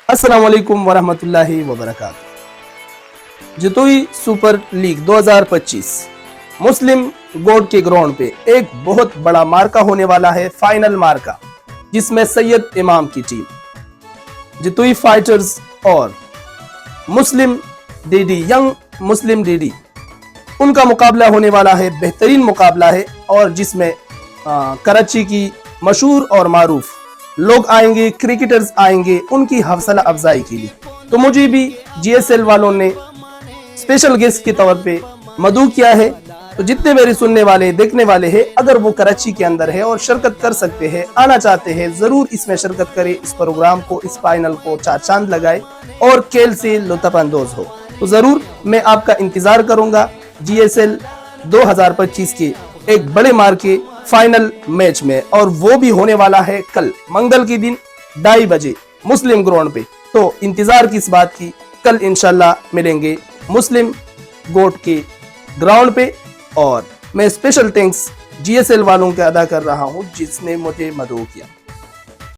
अस्सलाम वालेकुम वरहमतुल्लाहि वबरकातुहू। जतोई सुपर लीग 2025 मुस्लिम गोड के ग्राउंड पे एक बहुत बड़ा मार्का होने वाला है, फाइनल मार्का, जिसमें सैयद इमाम की टीम जतोई फाइटर्स और मुस्लिम डीडी, यंग मुस्लिम डीडी, उनका मुकाबला होने वाला है। बेहतरीन मुकाबला है और जिसमें कराची की मशहूर और मारूफ लोग आएंगे, क्रिकेटर्स आएंगे उनकी हौसला अफजाई के लिए। तो मुझे भी जीएसएल वालों ने स्पेशल गेस्ट के तौर पे मदऊ किया है। तो जितने मेरे सुनने वाले देखने वाले हैं, अगर वो कराची के अंदर है और शिरकत कर सकते हैं, आना चाहते हैं, जरूर इसमें शिरकत करें, इस प्रोग्राम को, इस फाइनल को चार चांद लगाए और खेल से लुत्फ अंदोज हो। तो जरूर मैं आपका इंतजार करूंगा जीएसएल 2025 के एक बड़े मार के फाइनल मैच में, और वो भी होने वाला है कल मंगल के दिन 2:30 बजे मुस्लिम ग्राउंड पे। तो इंतजार किस बात की, कल इंशाल्लाह मिलेंगे मुस्लिम गोट के ग्राउंड पे। और मैं स्पेशल थैंक्स जीएसएल वालों के अदा कर रहा हूं जिसने मुझे मदऊ किया।